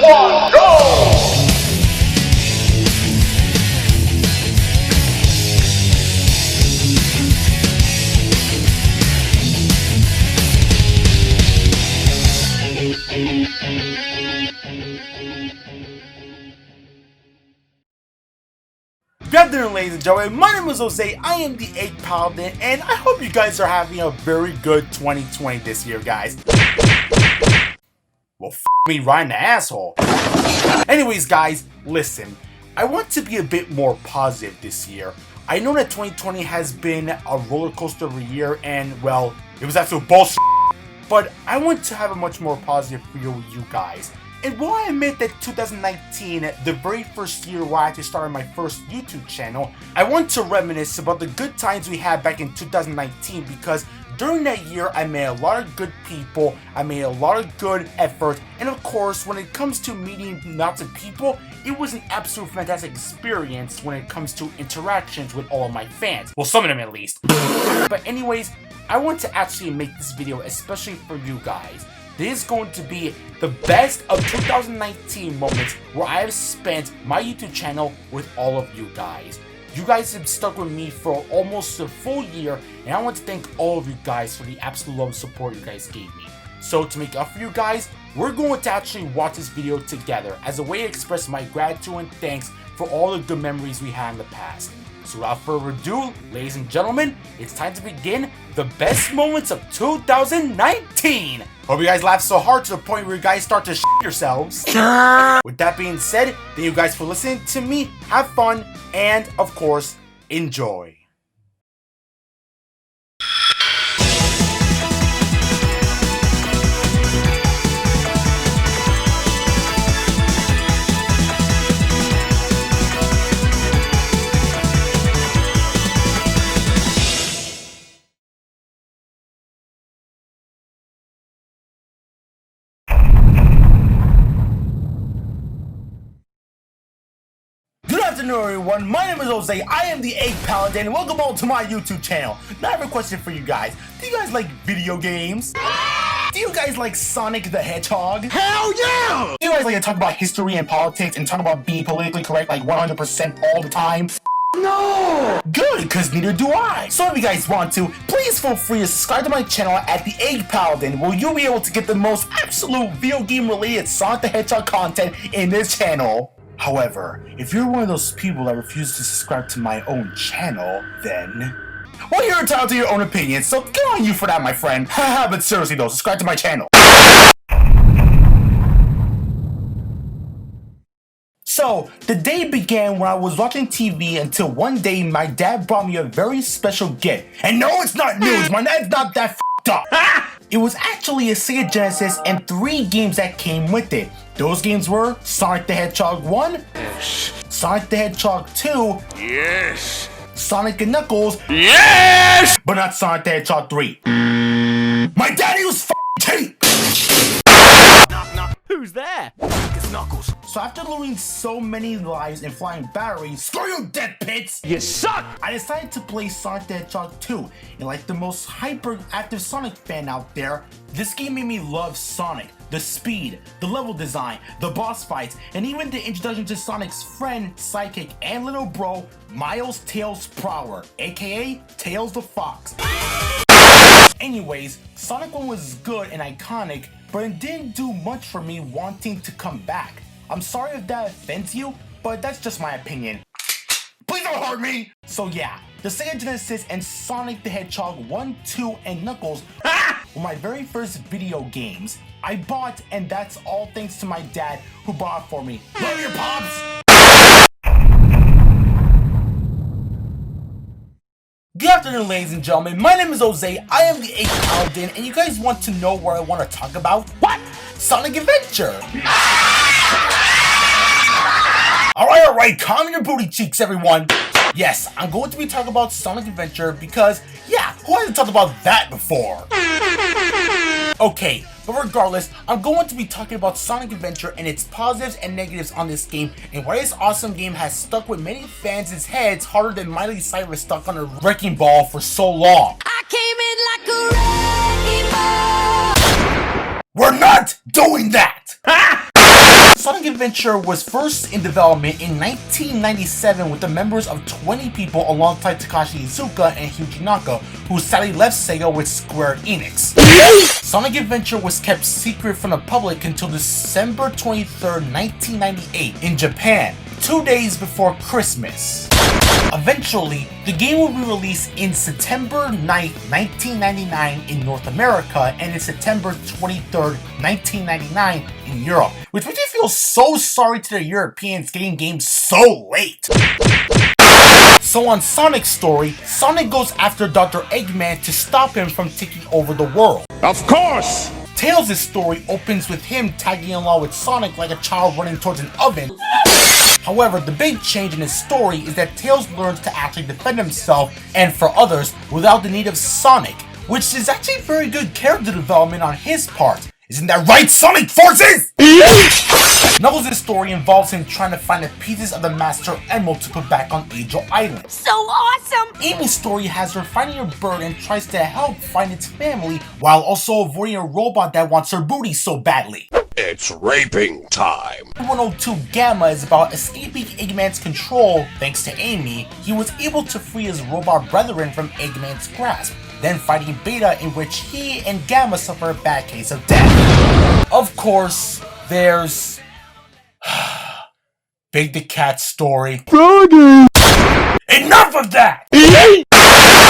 1, go! Good afternoon, ladies and gentlemen. My name is Jose. I am the 8th Paladin, and I hope you guys are having a very good 2020 this year, guys. Well, me right in the asshole. Anyways, guys, listen. I want to be a bit more positive this year. I know that 2020 has been a roller coaster of a year, and, well, it was absolute bullshit. But I want to have a much more positive year with you guys. And while I admit that 2019, the very first year where I actually started my first YouTube channel, I want to reminisce about the good times we had back in 2019 because during that year I met a lot of good people, I made a lot of good effort, and of course when it comes to meeting lots of people, it was an absolute fantastic experience when it comes to interactions with all of my fans. Well, some of them at least. But anyways, I want to actually make this video especially for you guys. This is going to be the best of 2019 moments where I have spent my YouTube channel with all of you guys. You guys have stuck with me for almost a full year, and I want to thank all of you guys for the absolute love and support you guys gave me. So to make up for you guys, we're going to actually watch this video together as a way to express my gratitude and thanks for all the good memories we had in the past. So without further ado, ladies and gentlemen, it's time to begin the best moments of 2019! Hope you guys laugh so hard to the point where you guys start to shit yourselves. With that being said, thank you guys for listening to me, have fun, and of course, enjoy. Good afternoon, everyone. My name is Jose. I am the 8th Paladin, and welcome all to my YouTube channel. Now I have a question for you guys. Do you guys like video games? Do you guys like Sonic the Hedgehog? Hell yeah! Do you guys like to talk about history and politics and talk about being politically correct like 100% all the time? No! Good, because neither do I. So if you guys want to, please feel free to subscribe to my channel at the 8th Paladin, where you'll be able to get the most absolute video game related Sonic the Hedgehog content in this channel. However, if you're one of those people that refuse to subscribe to my own channel, then... well, you're entitled to your own opinion, so good on you for that, my friend. Haha, but seriously though, subscribe to my channel. So, the day began when I was watching TV until one day my dad brought me a very special gift. And no, it's not news, my dad's not that f***ed up. It was actually a Sega Genesis and 3 games that came with it. Those games were Sonic the Hedgehog 1, yes. Sonic the Hedgehog 2, yes. Sonic and Knuckles, yes. But not Sonic the Hedgehog 3. My daddy was f***ing cheap! Knock, knock. Who's there? It's Knuckles. So after losing so many lives and flying batteries, screw you dead pits! You suck! I decided to play Sonic the Hedgehog 2, and like the most hyperactive Sonic fan out there, this game made me love Sonic, the speed, the level design, the boss fights, and even the introduction to Sonic's friend, sidekick, and little bro, Miles Tails Prower, aka Tails the Fox. Anyways, Sonic 1 was good and iconic, but it didn't do much for me wanting to come back. I'm sorry if that offends you, but that's just my opinion. Please don't hurt me! So yeah, the Sega Genesis and Sonic the Hedgehog 1, 2, and Knuckles were my very first video games. I bought, and that's all thanks to my dad who bought it for me. Love your pops! Good afternoon, ladies and gentlemen. My name is Jose. I am the 8th Paladin, and you guys want to know what I want to talk about? What? Sonic Adventure! Alright, calm your booty cheeks, everyone. Yes, I'm going to be talking about Sonic Adventure because, yeah, who hasn't talked about that before? Okay, but regardless, I'm going to be talking about Sonic Adventure and its positives and negatives on this game, and why this awesome game has stuck with many fans' heads harder than Miley Cyrus stuck on a wrecking ball for so long. I came in like a wrecking ball. We're not doing that! Sonic Sonic Adventure was first in development in 1997 with the members of 20 people alongside Takashi Iizuka and Yuji Naka, who sadly left Sega with Square Enix. Sonic Adventure was kept secret from the public until December 23rd, 1998 in Japan, 2 days before Christmas. Eventually, the game will be released in September 9th, 1999 in North America and in September 23rd, 1999 in Europe, which makes me feel so sorry to the Europeans getting games so late. So on Sonic's story, Sonic goes after Dr. Eggman to stop him from taking over the world. Of course! Tails' story opens with him tagging along with Sonic like a child running towards an oven. However, the big change in his story is that Tails learns to actually defend himself and for others without the need of Sonic, which is actually very good character development on his part. Isn't that right, Sonic Forces? Knuckles' story involves him trying to find the pieces of the Master Emerald to put back on Angel Island. So awesome! Amy's story has her finding her bird and tries to help find its family while also avoiding a robot that wants her booty so badly. It's raping time. 102 Gamma is about escaping Eggman's control. Thanks to Amy, he was able to free his robot brethren from Eggman's grasp, then fighting Beta, in which he and Gamma suffer a bad case of death. Of course, there's Big the Cat's story. Froggy! Enough of that!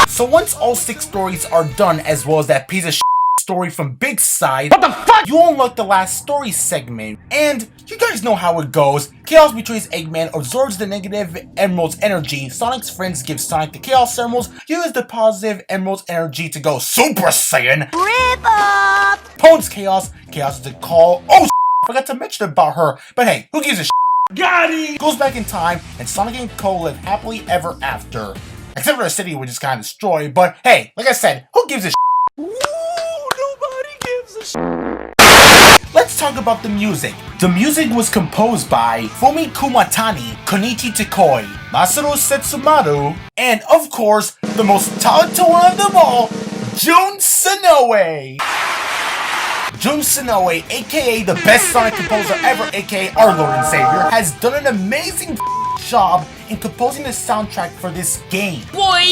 So once all 6 stories are done, as well as that piece of shit story from Big's side, What the fuck? you unlock the last story segment, and you guys know how it goes. Chaos betrays Eggman, absorbs the negative Emerald's energy. Sonic's friends give Sonic the Chaos Emeralds, use the positive Emerald's energy to go Super Saiyan. Rip up! Pones Chaos, Chaos is a call. Oh, forgot to mention about her, but hey, who gives a Got him! Goes back in time, and Sonic and Co live happily ever after. Except for the city, which is kind of destroyed, but hey, like I said, who gives a Ooh, nobody gives a Let's talk about the music. The music was composed by Fumi Kumatani, Konichi Takoi, Masaru Setsumaru, and of course, the most talented one of them all, Jun Sonoe. Jun Sonoe, aka the best Sonic composer ever, aka our Lord and Savior, has done an amazing job in composing the soundtrack for this game. Boy!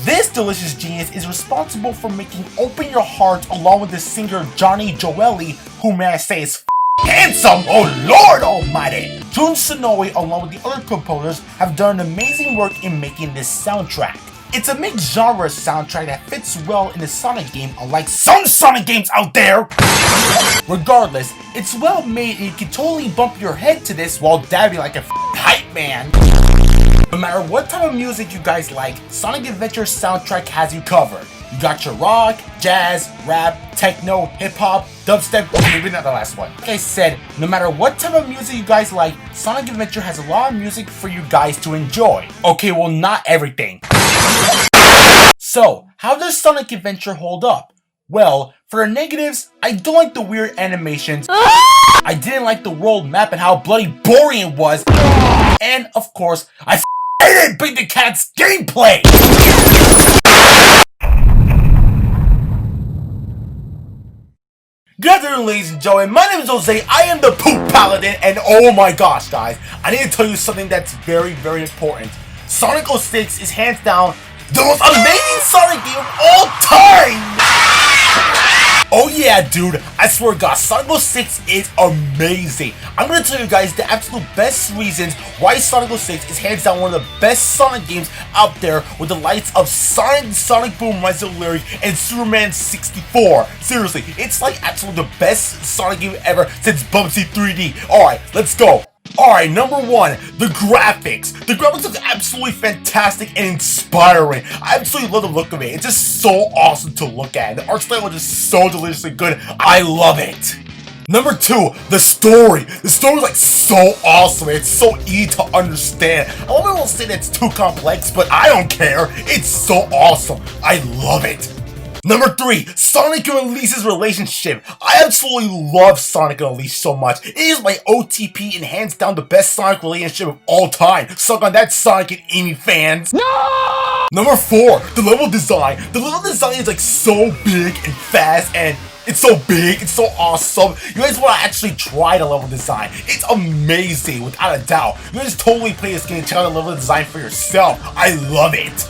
This delicious genius is responsible for making Open Your Heart along with the singer Johnny Joeli, who may I say is handsome, oh Lord almighty! Jun Sonoe along with the other composers have done amazing work in making this soundtrack. It's a mixed genre soundtrack that fits well in the Sonic game, unlike some Sonic games out there! Regardless, it's well made and you can totally bump your head to this while dabbing like a hype man. No matter what type of music you guys like, Sonic Adventure soundtrack has you covered. You got your rock, jazz, rap, techno, hip-hop, dubstep, maybe not the last one. Like I said, no matter what type of music you guys like, Sonic Adventure has a lot of music for you guys to enjoy. Okay, well not everything. So, how does Sonic Adventure hold up? Well, for the negatives, I don't like the weird animations, I didn't like the world map and how bloody boring it was, and of course, I hated Big the Cat's gameplay! Good afternoon, ladies and gentlemen, my name is Jose, I am the Poop Paladin, and oh my gosh guys, I need to tell you something that's very, very important. Sonic 06 is hands down the most amazing Sonic game of all time! Oh yeah, dude, I swear to God, Sonic 06 is amazing. I'm gonna tell you guys the absolute best reasons why Sonic 06 is hands down one of the best Sonic games out there with the likes of Sonic Boom, Rise of Lyric, and Superman 64. Seriously, it's like absolutely the best Sonic game ever since Bubsy 3D. Alright, let's go. Alright, number 1, the graphics. The graphics look absolutely fantastic and inspiring. I absolutely love the look of it. It's just so awesome to look at. The art style is just so deliciously good. I love it. Number 2, the story. The story is like so awesome. It's so easy to understand. I won't say that it's too complex, but I don't care. It's so awesome. I love it. Number 3, Sonic and Elise's relationship. I absolutely love Sonic and Elise so much. It is my OTP and hands down the best Sonic relationship of all time. Suck on that, Sonic and Amy fans. No! Number 4, the level design. The level design is like so big and fast, and it's so big, it's so awesome. You guys want to actually try the level design. It's amazing, without a doubt. You guys totally play this game and check out the level design for yourself. I love it.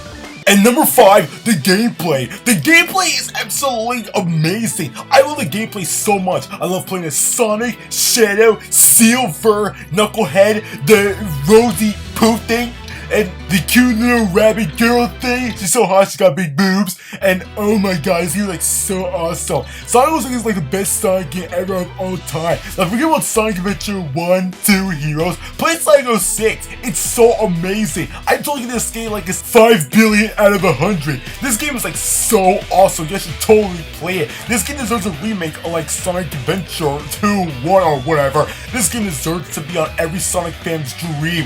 And number 5, the gameplay. The gameplay is absolutely amazing. I love the gameplay so much. I love playing as Sonic, Shadow, Silver, Knucklehead, the Rosie Pooh thing, and the cute little rabbit girl thing. She's so hot, she got big boobs. And oh my god, he's like so awesome. Sonic was like the best Sonic game ever of all time. Now forget about Sonic Adventure 1, 2 Heroes. Play Sonic 06. It's so amazing. I told you this game like it's 5 billion out of 100. This game is like so awesome. You guys should totally play it. This game deserves a remake of like Sonic Adventure 2, 1 or whatever. This game deserves to be on every Sonic fan's dream.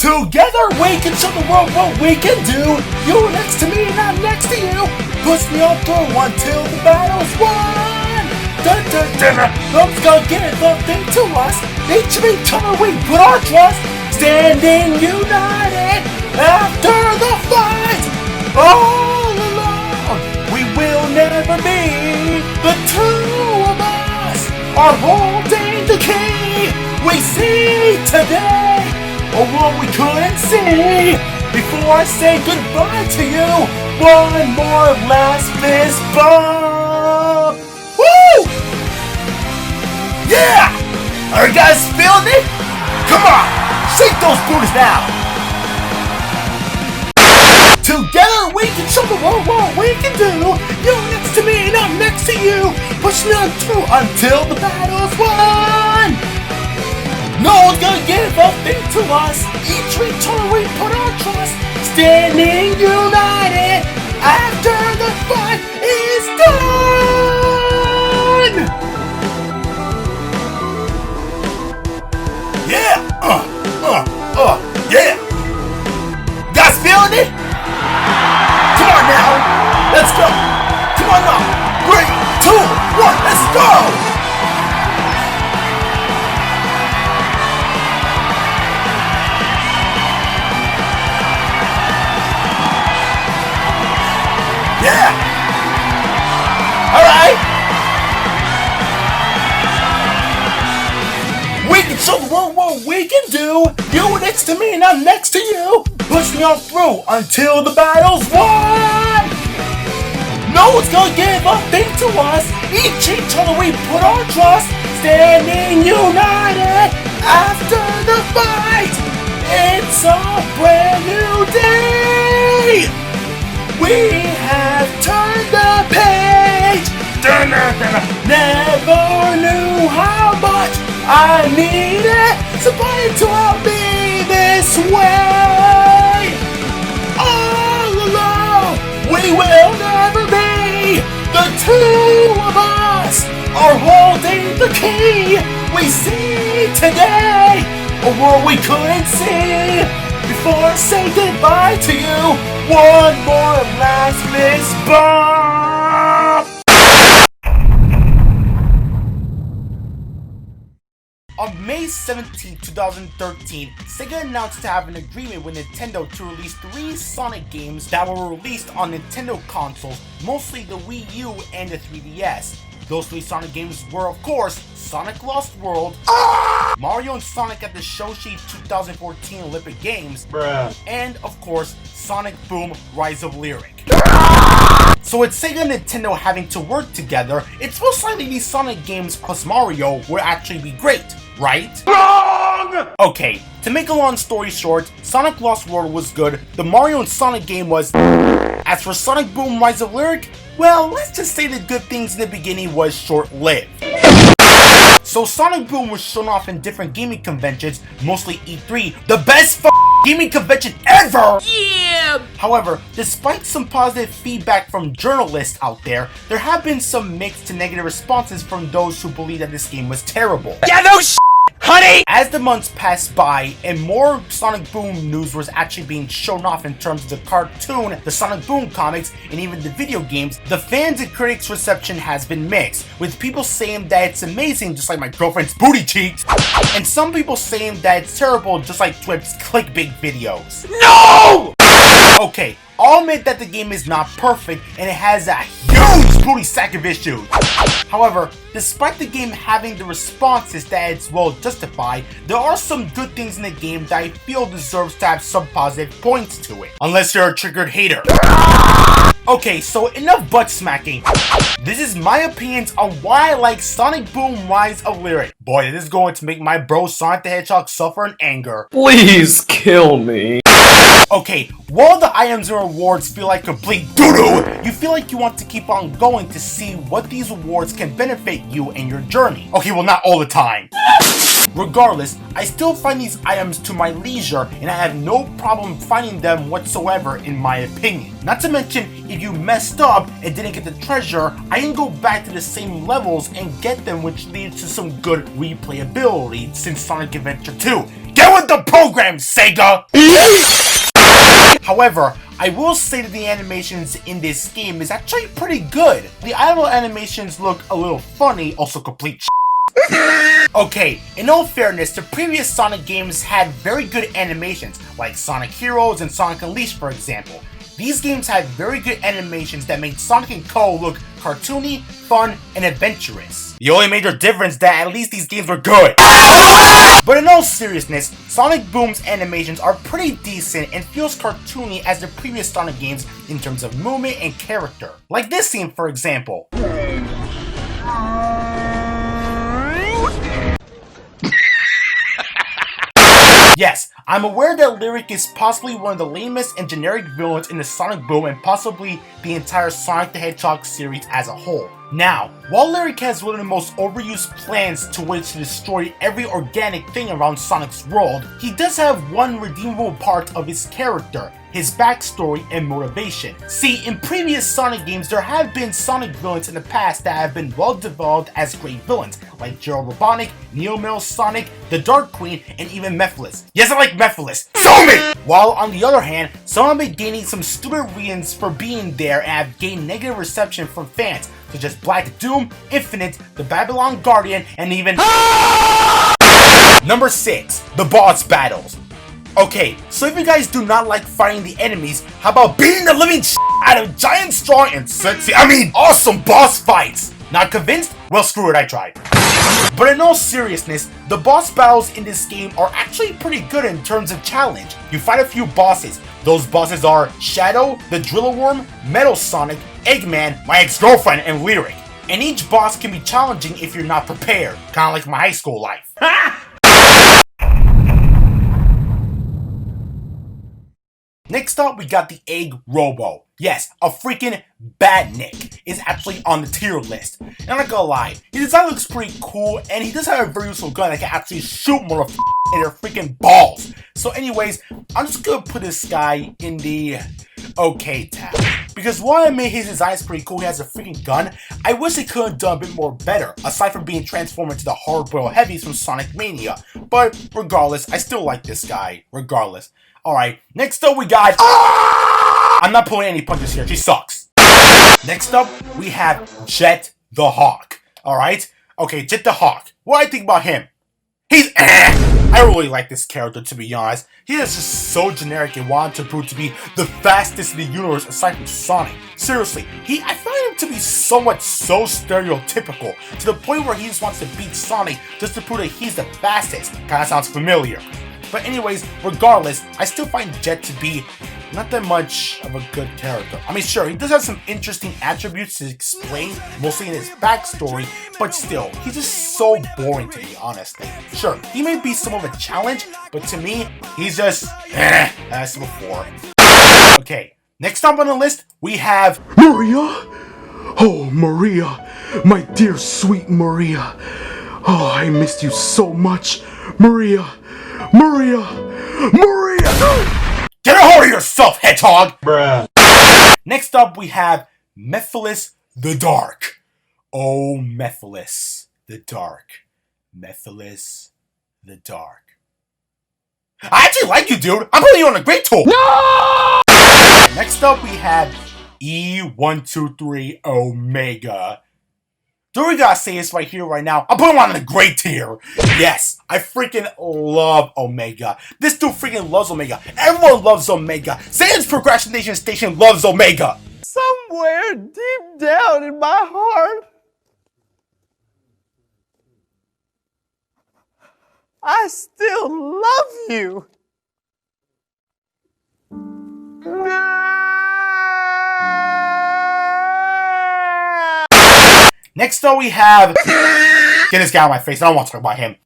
Together we can show the world what we can do. You're next to me and I'm next to you. Push me on through until the battle's won. Dun dun dun. Nobody's gonna give nothing to us. Each of each other we put our trust. Standing united after the fight. All alone we will never be. The two of us are holding the key. We see today or what we couldn't see. Before I say goodbye to you, one more last fist bump. Woo! Yeah! Are you guys feeling it? Come on, shake those booties now. Together we can show the world what we can do. You're next to me and I'm next to you. Push me on through until the battle's won. No one's gonna give a thing to us. Each other we put our trust. Standing united after the fight is done. Yeah. Yeah. You guys feeling it? Come on now. Let's go. Come on now. 3, 2, 1. Let's go. Yeah! Alright! We can show the world what we can do! You next to me and I'm next to you! Push me on through until the battle's won! No one's gonna give a thing to us! Each other we put our trust! Standing united after the fight! It's a brand new day! We have turned the page. Never knew how much I needed somebody to help me this way. All alone, we will never be. The two of us are holding the key. We see today a world we couldn't see. Before I say goodbye to you, one more last fist bump! On May 17, 2013, Sega announced to have an agreement with Nintendo to release 3 Sonic games that were released on Nintendo consoles, mostly the Wii U and the 3DS. Those 3 Sonic games were, of course, Sonic Lost World, Mario and Sonic at the Shoshi 2014 Olympic Games, and, of course, Sonic Boom Rise of Lyric. So with Sega and Nintendo having to work together, it's most likely these Sonic games plus Mario will actually be great, right? Wrong! Okay, to make a long story short, Sonic Lost World was good, the Mario and Sonic game was. As for Sonic Boom Rise of Lyric, well, let's just say the good things in the beginning was short-lived. So Sonic Boom was shown off in different gaming conventions, mostly E3, the best gaming convention ever! Yeah! However, despite some positive feedback from journalists out there have been some mixed to negative responses from those who believe that this game was terrible. Yeah, no Honey! As the months passed by and more Sonic Boom news was actually being shown off in terms of the cartoon, the Sonic Boom comics, and even the video games, the fans and critics' reception has been mixed, with people saying that it's amazing just like my girlfriend's booty cheeks, and some people saying that it's terrible just like Twip's clickbait videos. No! Okay, I'll admit that the game is not perfect and it has a huge booty sack of issues. However, despite the game having the responses that it's well justified, there are some good things in the game that I feel deserves to have some positive points to it. Unless you're a triggered hater. Okay, so enough butt smacking. This is my opinions on why I like Sonic Boom Rise of Lyric. Boy, this is going to make my bro Sonic the Hedgehog suffer in anger. Please kill me. Okay, while the items and rewards feel like complete doo-doo, you feel like you want to keep on going to see what these rewards can benefit you and your journey. Okay, well not all the time. Regardless, I still find these items to my leisure and I have no problem finding them whatsoever in my opinion. Not to mention, if you messed up and didn't get the treasure, I can go back to the same levels and get them, which leads to some good replayability since Sonic Adventure 2. Get with the program, Sega! However, I will say that the animations in this game is actually pretty good. The idle animations look a little funny, also complete Okay, in all fairness, the previous Sonic games had very good animations, like Sonic Heroes and Sonic Unleashed for example. These games had very good animations that made Sonic & Co. look cartoony, fun, and adventurous. The only major difference is that at least these games were good. But in all seriousness, Sonic Boom's animations are pretty decent and feels cartoony as the previous Sonic games in terms of movement and character. Like this scene for example. Yes, I'm aware that Lyric is possibly one of the lamest and generic villains in the Sonic Boom and possibly the entire Sonic the Hedgehog series as a whole. Now, while Lyric has one of the most overused plans to which to destroy every organic thing around Sonic's world, he does have one redeemable part of his character, his backstory and motivation. See, in previous Sonic games, there have been Sonic villains in the past that have been well developed as great villains, like Gerald Robotnik, Neo Metal Sonic, the Dark Queen, and even Mephiles. Yes, I like Mephiles. So me! While on the other hand, some have been gaining some stupid reasons for being there and have gained negative reception from fans, such as Black Doom, Infinite, the Babylon Guardian, and even Number 6, the boss battles. Okay, so if you guys do not like fighting the enemies, how about beating the living out of giant, strong, and awesome boss fights? Not convinced? Well, screw it, I tried. But in all seriousness, the boss battles in this game are actually pretty good in terms of challenge. You fight a few bosses. Those bosses are Shadow, the Driller Worm, Metal Sonic, Eggman, my ex-girlfriend, and Lyric. And each boss can be challenging if you're not prepared, kinda like my high school life. Next up, we got the Egg Robo. Yes, a freaking badnik is actually on the tier list. And I'm not gonna lie, his design looks pretty cool, and he does have a very useful gun that can actually shoot motherfuckers in their freaking balls. So anyways, I'm just gonna put this guy in the okay tab. Because while I made his designs pretty cool, he has a freaking gun, I wish they could have done a bit more better, aside from being transformed into the hard-boiled heavies from Sonic Mania. But regardless, I still like this guy, regardless. Alright, next up we got... I'm not pulling any punches here, she sucks. Next up, we have Jet the Hawk. Alright? Okay, Jet the Hawk. What do I think about him? He's I really like this character, to be honest. He is just so generic and wanted to prove to be the fastest in the universe aside from Sonic. Seriously, I find him to be so stereotypical, to the point where he just wants to beat Sonic just to prove that he's the fastest. Kinda sounds familiar. But anyways, regardless, I still find Jet to be not that much of a good character. I mean, sure, he does have some interesting attributes to explain, mostly in his backstory, but still, he's just so boring to me, honestly. Sure, he may be some of a challenge, but to me, he's just as before. Okay, next up on the list, we have Maria! Oh, Maria! My dear sweet Maria! Oh, I missed you so much! Maria! Maria! Maria! Get a hold of yourself, Hedgehog! Bruh. Next up, we have Mephiles the Dark. Oh, Mephiles the Dark. Mephiles the dark. I actually like you, dude. I'm putting you on a great tool. No! Next up, we have E123 Omega. Do we gotta say this right here, right now? I'm putting him on a great tier. Yes, I freaking love Omega. This dude freaking loves Omega. Everyone loves Omega. Satan's Procrastination Station loves Omega. Somewhere deep down in my heart, I still love you. Next up, we have... Get this guy out of my face. I don't want to talk about him.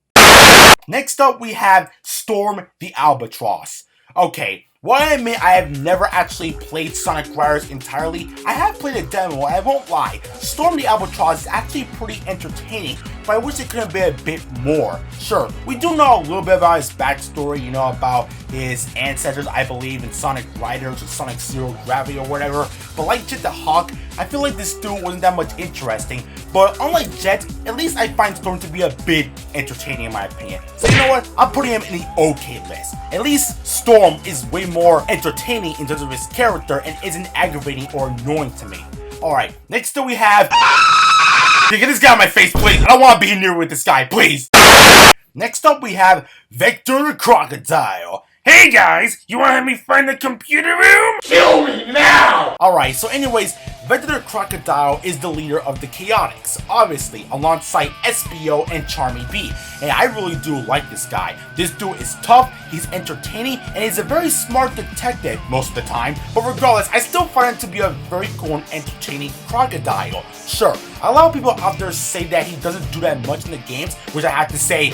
Next up, we have Storm the Albatross. Okay, while I admit I have never actually played Sonic Riders entirely, I have played a demo, and I won't lie. Storm the Albatross is actually pretty entertaining, but I wish it could have been a bit more. Sure, we do know a little bit about his backstory, you know, about his ancestors, I believe, in Sonic Riders or Sonic Zero Gravity or whatever, but like Jet the Hawk, I feel like this dude wasn't that much interesting, but unlike Jet, at least I find Storm to be a bit entertaining in my opinion. So you know what, I'm putting him in the okay list. At least Storm is way more entertaining in terms of his character and isn't aggravating or annoying to me. Alright, next up we have... Get this guy on my face, please. I don't want to be near with this guy, please. Next up we have Vector the Crocodile. Hey guys, you want to help me find the computer room? Kill me now! Alright, so anyways, Vector the Crocodile is the leader of the Chaotix, obviously, alongside SBO and Charmy B. And I really do like this guy. This dude is tough, he's entertaining, and he's a very smart detective most of the time. But regardless, I still find him to be a very cool and entertaining crocodile. Sure, a lot of people out there say that he doesn't do that much in the games, which I have to say,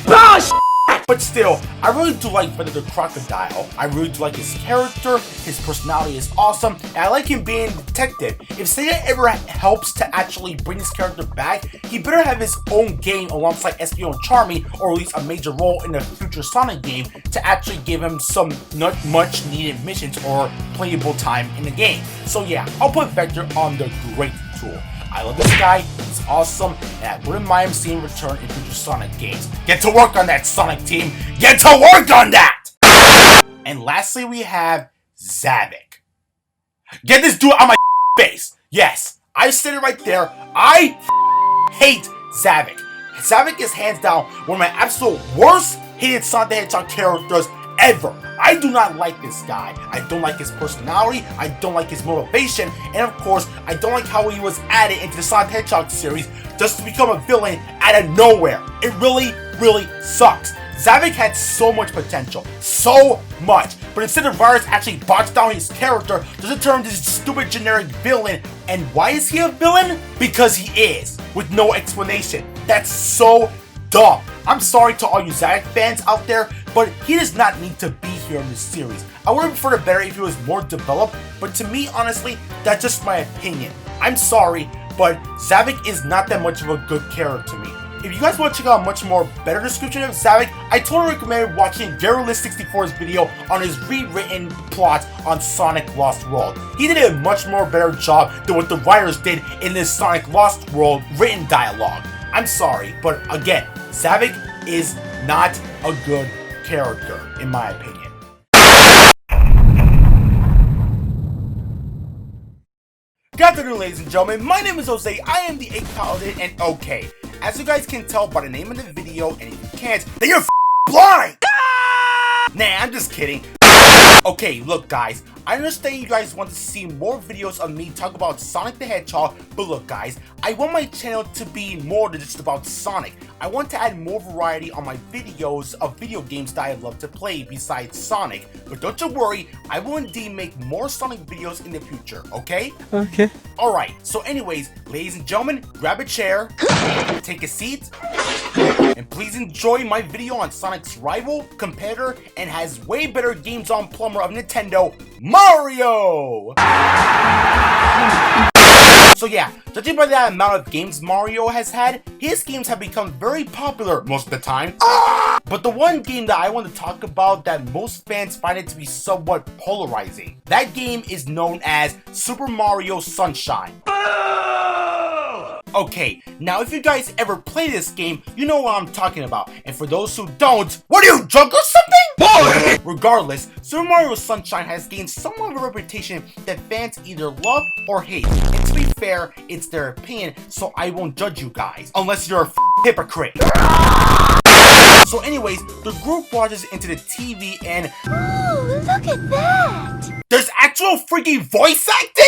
but still, I really do like Vector the Crocodile. I really do like his character, his personality is awesome, and I like him being a detective. If Sega ever helps to actually bring his character back, he better have his own game alongside SBO and Charmy, or at least a major role in a future Sonic game to actually give him some not much needed missions or playable time in the game. So yeah, I'll put Vector on the great tool. I love this guy, he's awesome, and I wouldn't mind him seeing him return in future Sonic games. Get to work on that, Sonic team! Get to work on that! And lastly, we have Zavik. Get this dude on my face! Yes, I said it right there, I hate Zavik. Zavik is hands down one of my absolute worst hated Sonic the Hedgehog characters ever. I do not like this guy. I don't like his personality, I don't like his motivation, and of course, I don't like how he was added into the Sonic the Hedgehog series just to become a villain out of nowhere. It really, really sucks. Zavik had so much potential, so much, but instead of Virus actually box down his character, just to turn this stupid generic villain. And why is he a villain? Because he is, with no explanation. That's so dumb. I'm sorry to all you Zavik fans out there, but he does not need to be here in this series. I would have preferred it better if he was more developed, but to me, honestly, that's just my opinion. I'm sorry, but Zavik is not that much of a good character to me. If you guys want to check out a much more better description of Zavik, I totally recommend watching GaryList64's video on his rewritten plot on Sonic Lost World. He did a much more better job than what the writers did in this Sonic Lost World written dialogue. I'm sorry, but again, Zavik is not a good character, in my opinion. Good afternoon, ladies and gentlemen. My name is Jose. I am the 8th Paladin, and okay, as you guys can tell by the name of the video, and if you can't, then you're blind! Nah, I'm just kidding. Okay, look guys, I understand you guys want to see more videos of me talk about Sonic the Hedgehog, but look guys, I want my channel to be more than just about Sonic. I want to add more variety on my videos of video games that I love to play besides Sonic. But don't you worry, I will indeed make more Sonic videos in the future, okay? Okay. Alright, so anyways, ladies and gentlemen, grab a chair, take a seat, and please enjoy my video on Sonic's rival, competitor, and has way better games on plumber of Nintendo, Mario! So yeah, judging by the amount of games Mario has had, his games have become very popular most of the time. But the one game that I want to talk about that most fans find it to be somewhat polarizing, that game is known as Super Mario Sunshine. Okay, now if you guys ever play this game, you know what I'm talking about. And for those who don't, what are you, drunk or something? Regardless, Super Mario Sunshine has gained somewhat of a reputation that fans either love or hate. And to be fair, it's their opinion, so I won't judge you guys, unless you're a hypocrite. So anyways, the group watches into the TV and Ooh, look at that! there's actual freaking voice acting?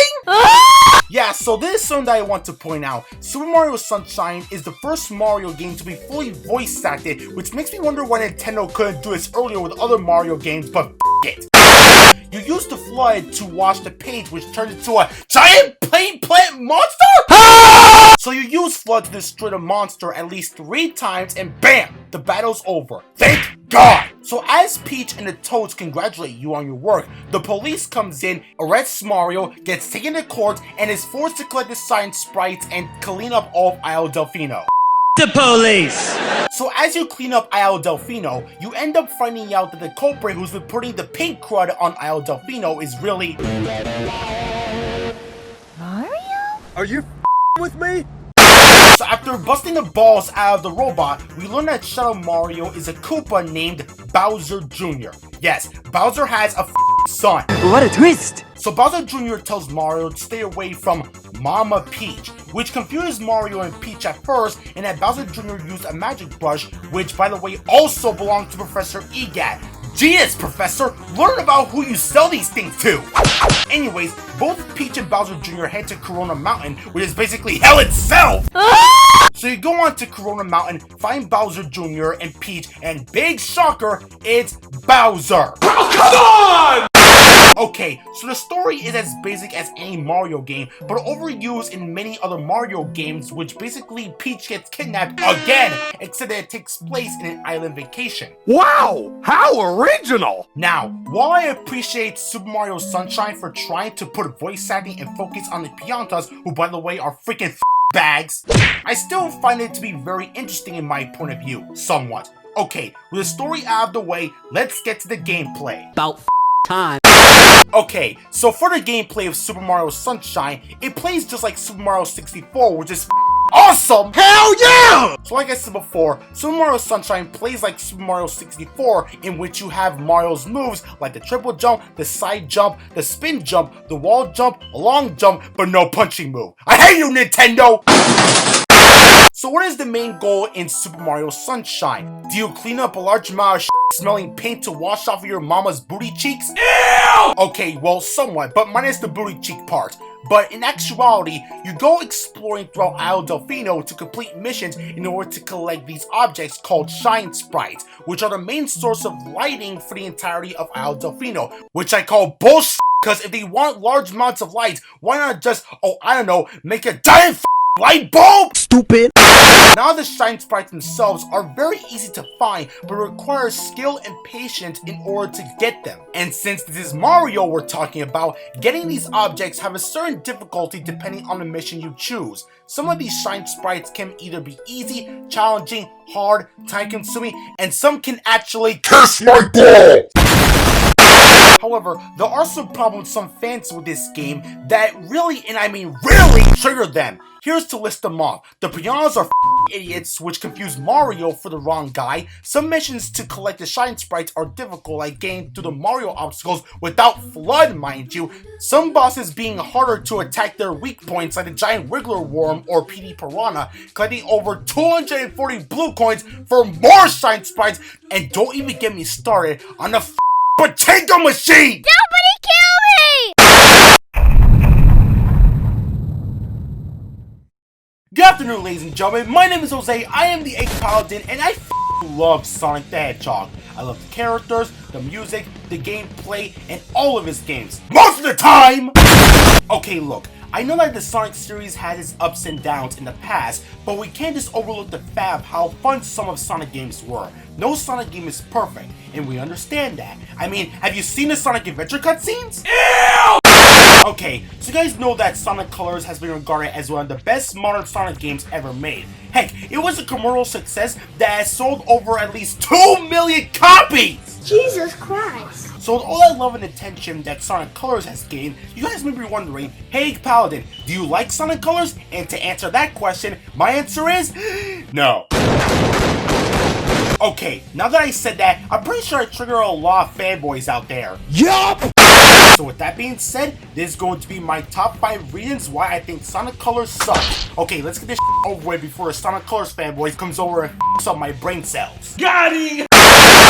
Yeah, so this is something that I want to point out. Super Mario Sunshine is the first Mario game to be fully voice acted, which makes me wonder why Nintendo couldn't do this earlier with other Mario games, but it. You use the FLUDD to watch the page, which turns into a giant plane plant monster? So you use FLUDD to destroy the monster at least 3 times and BAM! The battle's over. Thank God! So as Peach and the Toads congratulate you on your work, the police comes in, arrests Mario, gets taken to court, and is forced to collect the science sprites and clean up all of Isle Delfino. The police! So as you clean up Isle Delfino, you end up finding out that the culprit who's been putting the pink crud on Isle Delfino is really Mario? Are you with me? So after busting the balls out of the robot, we learn that Shadow Mario is a Koopa named Bowser Jr. Yes, Bowser has a son. What a twist! So Bowser Jr. tells Mario to stay away from Mama Peach, which confuses Mario and Peach at first, and that Bowser Jr. used a magic brush, which by the way also belonged to Professor EGAT. Genius, Professor! Learn about who you sell these things to! Anyways, both Peach and Bowser Jr. head to Corona Mountain, which is basically hell itself! So you go on to Corona Mountain, find Bowser Jr. and Peach, and big shocker, it's Bowser! Oh, come on! Okay, so the story is as basic as any Mario game, but overused in many other Mario games, which basically Peach gets kidnapped again, except that it takes place in an island vacation. Wow! How original! Now, while I appreciate Super Mario Sunshine for trying to put voice acting and focus on the Piantas, who by the way are freaking bags, I still find it to be very interesting in my point of view, somewhat. Okay, with the story out of the way, let's get to the gameplay. About time. Okay, so for the gameplay of Super Mario Sunshine, it plays just like Super Mario 64, which is awesome! Hell yeah! So like I said before, Super Mario Sunshine plays like Super Mario 64, in which you have Mario's moves like the triple jump, the side jump, the spin jump, the wall jump, a long jump, but no punching move. I hate you, Nintendo! So what is the main goal in Super Mario Sunshine? Do you clean up a large amount of smelling paint to wash off of your mama's booty cheeks? Ew! Okay, well somewhat, but minus the booty cheek part. But in actuality, you go exploring throughout Isle Delfino to complete missions in order to collect these objects called Shine Sprites, which are the main source of lighting for the entirety of Isle Delfino, which I call bullshit, because if they want large amounts of light, why not just, oh I don't know, make a giant light bulb? Stupid! Now the Shine Sprites themselves are very easy to find, but require skill and patience in order to get them. And since this is Mario we're talking about, getting these objects have a certain difficulty depending on the mission you choose. Some of these Shine Sprites can either be easy, challenging, hard, time-consuming, and some can actually Kiss my ball! However, there are some problems with some fans with this game that really, and I mean really, trigger them. Here's to list them off. The Pianas are idiots, which confuse Mario for the wrong guy. Some missions to collect the Shine Sprites are difficult, like getting through the Mario obstacles without FLUDD, mind you. Some bosses being harder to attack their weak points, like the Giant Wiggler Worm or PD Piranha, collecting over 240 blue coins for more Shine Sprites, and don't even get me started on the potato machine! Nobody kill me! Good afternoon, ladies and gentlemen. My name is Jose. I am the Paladin, and I love Sonic the Hedgehog. I love the characters, the music, the gameplay, and all of his games. Most of the time! Okay, look. I know that the Sonic series had its ups and downs in the past, but we can't just overlook the fact of how fun some of Sonic games were. No Sonic game is perfect, and we understand that. I mean, have you seen the Sonic Adventure cutscenes? Ew! Okay, so you guys know that Sonic Colors has been regarded as one of the best modern Sonic games ever made. Heck, it was a commercial success that has sold over at least 2 million copies! Jesus Christ. So with all that love and attention that Sonic Colors has gained, you guys may be wondering, hey Paladin, do you like Sonic Colors? And to answer that question, my answer is no. Okay, now that I said that, I'm pretty sure I triggered a lot of fanboys out there. Yup! So with that being said, this is going to be my top 5 reasons why I think Sonic Colors sucks. Okay, let's get this over with before a Sonic Colors fanboy comes over and f***s up my brain cells. Got it!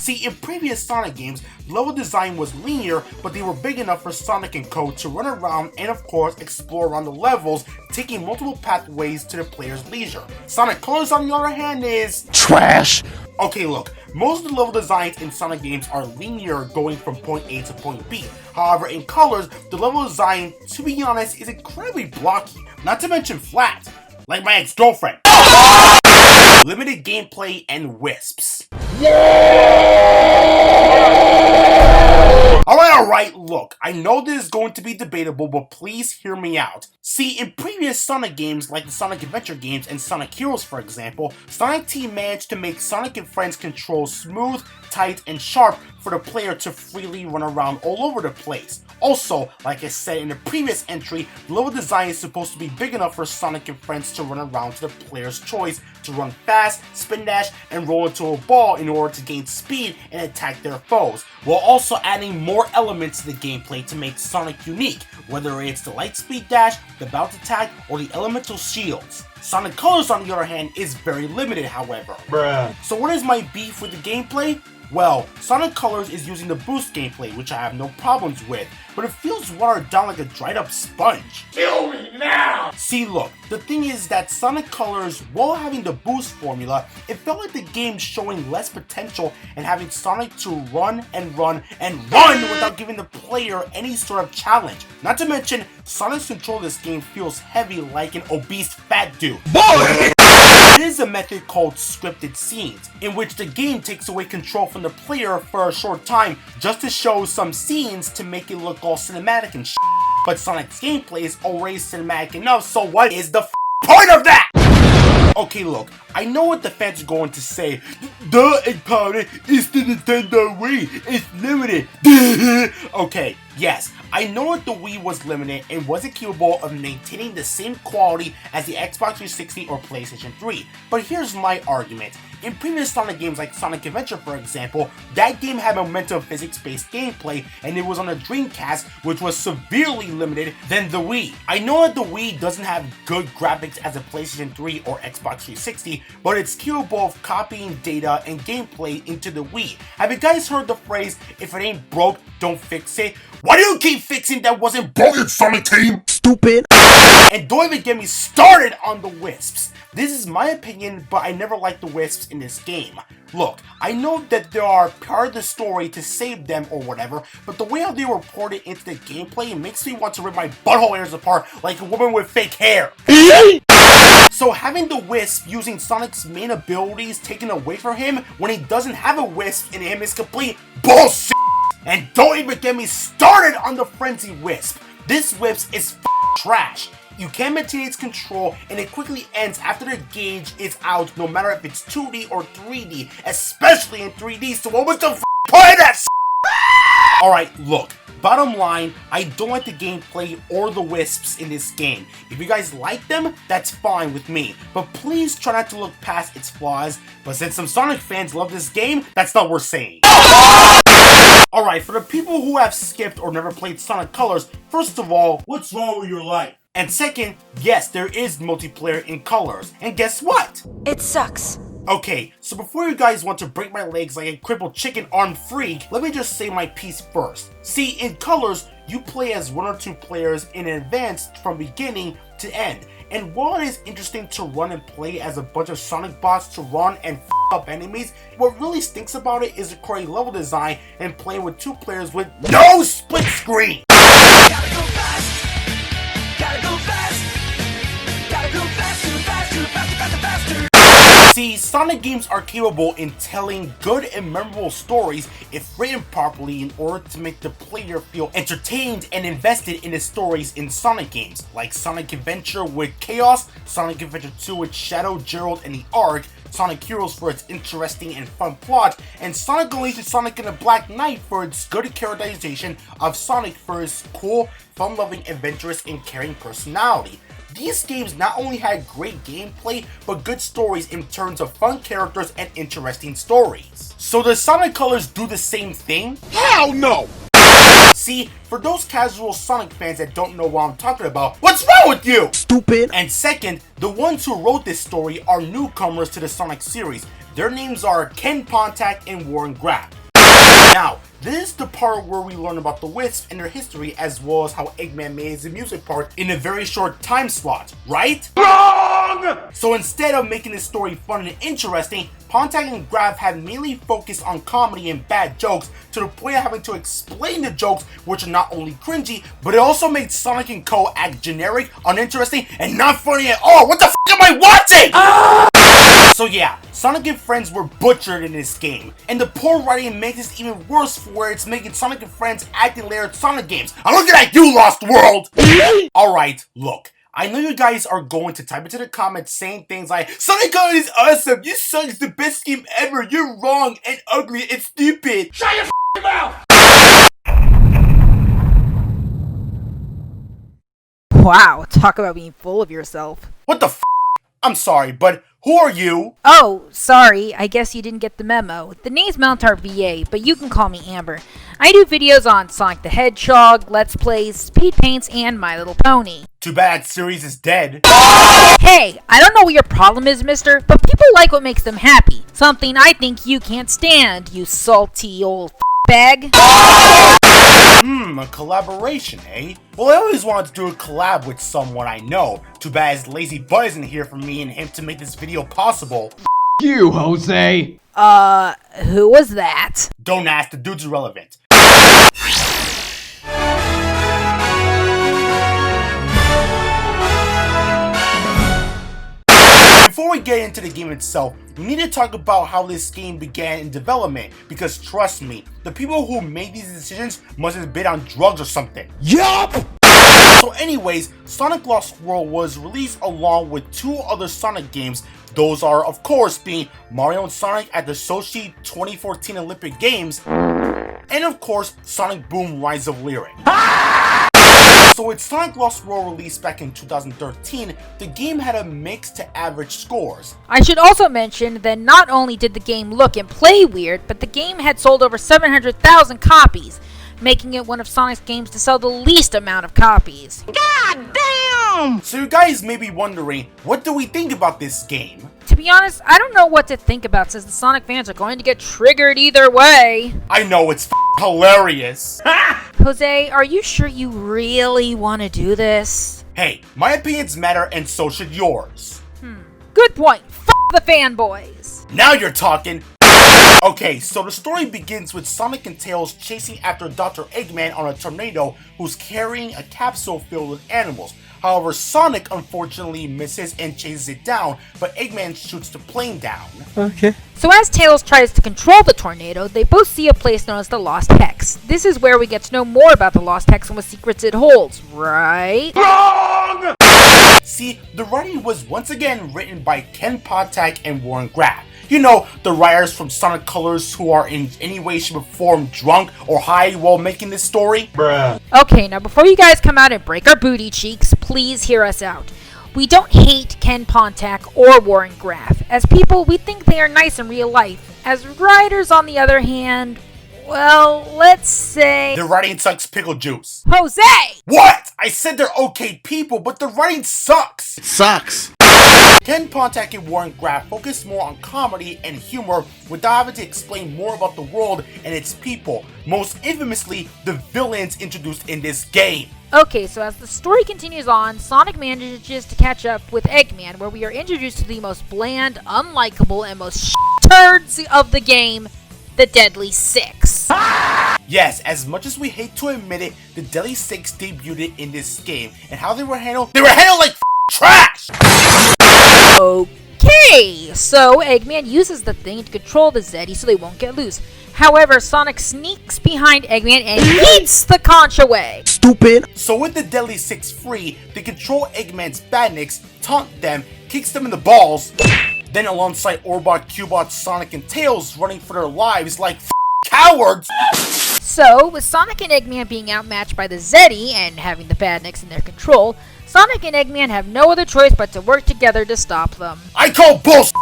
See, in previous Sonic games, the level design was linear, but they were big enough for Sonic and Co. to run around and of course explore around the levels, taking multiple pathways to the player's leisure. Sonic Colors on the other hand is Trash! Okay, look, most of the level designs in Sonic games are linear, going from point A to point B. However, in Colors, the level design, to be honest, is incredibly blocky, not to mention flat, like my ex-girlfriend. Limited gameplay and wisps. Alright, look, I know this is going to be debatable, but please hear me out. See, in previous Sonic games, like the Sonic Adventure games and Sonic Heroes for example, Sonic Team managed to make Sonic and Friends controls smooth, tight, and sharp for the player to freely run around all over the place. Also, like I said in the previous entry, the level design is supposed to be big enough for Sonic and Friends to run around to the player's choice to run fast, spin dash, and roll into a ball in order to gain speed and attack their foes, while also adding more elements to the gameplay to make Sonic unique, whether it's the light speed dash, the bounce attack, or the elemental shields. Sonic Colors, on the other hand, is very limited, however. Bruh. So what is my beef with the gameplay? Well, Sonic Colors is using the boost gameplay, which I have no problems with, but it feels watered down like a dried up sponge. Kill me now! See, look, the thing is that Sonic Colors, while having the boost formula, it felt like the game showing less potential and having Sonic to run and run and run without giving the player any sort of challenge. Not to mention, Sonic's control of this game feels heavy like an obese fat dude. Boy! It is a method called scripted scenes, in which the game takes away control from the player for a short time just to show some scenes to make it look all cinematic and shit. But Sonic's gameplay is already cinematic enough, so what is the point of that? Okay, look, I know what the fans are going to say. Duh, Paladin, it's the Nintendo Wii, it's limited. Okay, yes, I know that the Wii was limited and wasn't capable of maintaining the same quality as the Xbox 360 or PlayStation 3, but here's my argument. In previous Sonic games like Sonic Adventure for example, that game had momentum physics-based gameplay and it was on a Dreamcast which was severely limited than the Wii. I know that the Wii doesn't have good graphics as a PlayStation 3 or Xbox 360, but it's capable of copying data and gameplay into the Wii. Have you guys heard the phrase, if it ain't broke, don't fix it? Why do you keep fixing that wasn't broken, Sonic Team? Stupid! And don't even get me started on the wisps. This is my opinion, but I never liked the wisps in this game. Look, I know that they are part of the story to save them or whatever, but the way how they were ported into the gameplay makes me want to rip my butthole hairs apart like a woman with fake hair. So having the wisp using Sonic's main abilities taken away from him when he doesn't have a wisp in him is complete bullshit. And don't even get me started on the Frenzy Wisp. This wisp is trash. You can't maintain its control and it quickly ends after the gauge is out, no matter if it's 2D or 3D, especially in 3D, so what was the point of that? Alright, look, bottom line, I don't like the gameplay or the wisps in this game. If you guys like them, that's fine with me, but please try not to look past its flaws, but since some Sonic fans love this game, that's not worth saying. Alright, for the people who have skipped or never played Sonic Colors, first of all, what's wrong with your life? And second, yes, there is multiplayer in Colors, and guess what? It sucks. Okay, so before you guys want to break my legs like a crippled chicken-armed freak, let me just say my piece first. See, in Colors, you play as 1 or 2 players in advance from beginning to end. And while it is interesting to run and play as a bunch of Sonic bots to run and f up enemies, what really stinks about it is the quality level design and playing with 2 players with no split screen. Gotta go fast. Gotta go fast. Gotta go faster, faster, faster, faster, faster. See, Sonic games are capable in telling good and memorable stories if written properly in order to make the player feel entertained and invested in the stories in Sonic games, like Sonic Adventure with Chaos, Sonic Adventure 2 with Shadow, Gerald, and the Ark, Sonic Heroes for its interesting and fun plot, and Sonic Unleashed Sonic and the Black Knight for its good characterization of Sonic for his cool, fun-loving, adventurous, and caring personality. These games not only had great gameplay, but good stories in terms of fun characters and interesting stories. So does Sonic Colors do the same thing? Hell no! See, for those casual Sonic fans that don't know what I'm talking about, what's wrong with you? Stupid! And second, the ones who wrote this story are newcomers to the Sonic series. Their names are Ken Pontac and Warren Graff. Now, this is the part where we learn about the Wisps and their history, as well as how Eggman made his music part in a very short time slot, right? Wrong! So instead of making this story fun and interesting, Pontac and Graff have mainly focused on comedy and bad jokes, to the point of having to explain the jokes, which are not only cringy, but it also made Sonic and Co. act generic, uninteresting, and not funny at all. What the f am I watching? So yeah, Sonic and Friends were butchered in this game, and the poor writing makes this even worse for where it's making Sonic and Friends acting layered Sonic games. I'm looking at you, Lost World! Alright, look. I know you guys are going to type into the comments saying things like, Sonic Colors is awesome, you suck, it's the best game ever, you're wrong and ugly and stupid. Shut your f***ing mouth! Wow, talk about being full of yourself. What the f? I'm sorry, but who are you? Oh, sorry, I guess you didn't get the memo. The name's Mountar VA, but you can call me Amber. I do videos on Sonic the Hedgehog, Let's Plays, Speed Paints, and My Little Pony. Too bad that series is dead. Hey, I don't know what your problem is, mister, but people like what makes them happy. Something I think you can't stand, you salty old bag. A collaboration, eh? Well, I always wanted to do a collab with someone I know. Too bad his lazy butt isn't here for me and him to make this video possible. You, Jose! Who was that? Don't ask, the dude's irrelevant. Before we get into the game itself, we need to talk about how this game began in development, because trust me, the people who made these decisions must have been on drugs or something. Yup! So anyways, Sonic Lost World was released along with two other Sonic games. Those are, of course, being Mario and Sonic at the Sochi 2014 Olympic Games, and of course, Sonic Boom Rise of Lyric. So with Sonic Lost World released back in 2013, the game had a mixed to average scores. I should also mention that not only did the game look and play weird, but the game had sold over 700,000 copies, making it one of Sonic's games to sell the least amount of copies. God damn! So you guys may be wondering, what do we think about this game? To be honest, I don't know what to think about since the Sonic fans are going to get triggered either way. I know, it's hilarious. Jose, are you sure you really want to do this? Hey, my opinions matter and so should yours. Good point. The fanboys. Now you're talking. Okay, so the story begins with Sonic and Tails chasing after Dr. Eggman on a tornado who's carrying a capsule filled with animals. However, Sonic unfortunately misses and chases it down, but Eggman shoots the plane down. So as Tails tries to control the tornado, they both see a place known as the Lost Hex. This is where we get to know more about the Lost Hex and what secrets it holds, right? Wrong! See, the writing was once again written by Ken Pontac and Warren Graff. You know, the writers from Sonic Colors who are in any way, shape, or form drunk or high while making this story. Bruh. Okay, now before you guys come out and break our booty cheeks, please hear us out. We don't hate Ken Pontac or Warren Graff. As people, we think they are nice in real life. As writers, on the other hand, well, let's say... The writing sucks pickle juice. Jose! What? I said they're okay people, but the writing sucks. It sucks. Ken Pontac and Warren Graff focus more on comedy and humor without having to explain more about the world and its people, most infamously the villains introduced in this game. Okay, so as the story continues on, Sonic manages to catch up with Eggman, where we are introduced to the most bland, unlikable, and most turds of the game, the Deadly Six. Yes, as much as we hate to admit it, the Deadly Six debuted in this game, and how they were handled like trash! Okay, Okay, so Eggman uses the thing to control the Zeddy so they won't get loose. However, Sonic sneaks behind Eggman and eats the conch away. Stupid. So with the Deadly Six free, they control Eggman's badniks, taunt them, kicks them in the balls, then alongside Orbot, Cubot, Sonic, and Tails running for their lives like cowards. So, with Sonic and Eggman being outmatched by the Zeddy and having the badniks in their control, Sonic and Eggman have no other choice but to work together to stop them. I call bullshit.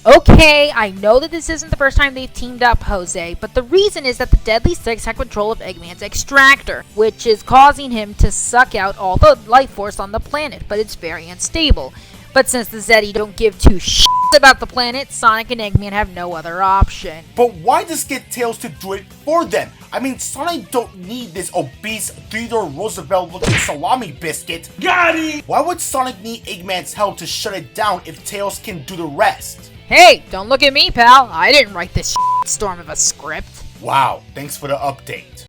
Okay, I know that this isn't the first time they've teamed up, Jose, but the reason is that the Deadly Six have control of Eggman's extractor, which is causing him to suck out all the life force on the planet, but it's very unstable. But since the Zeddy don't give two shits about the planet, Sonic and Eggman have no other option. But why just get Tails to do it for them? I mean, Sonic don't need this obese Theodore Roosevelt looking salami biscuit. Got it. Why would Sonic need Eggman's help to shut it down if Tails can do the rest? Hey, don't look at me, pal. I didn't write this storm of a script. Wow, thanks for the update.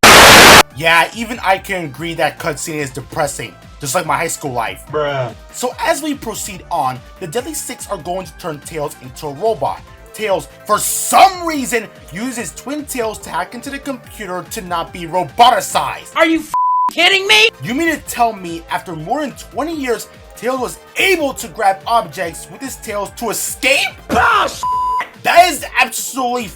Yeah, even I can agree that cutscene is depressing, just like my high school life. Bruh. So as we proceed on, the Deadly Six are going to turn Tails into a robot. Tails, for some reason, uses Twin Tails to hack into the computer to not be roboticized. Are you kidding me? You mean to tell me, after more than 20 years, Tails was able to grab objects with his tails to escape? That is absolutely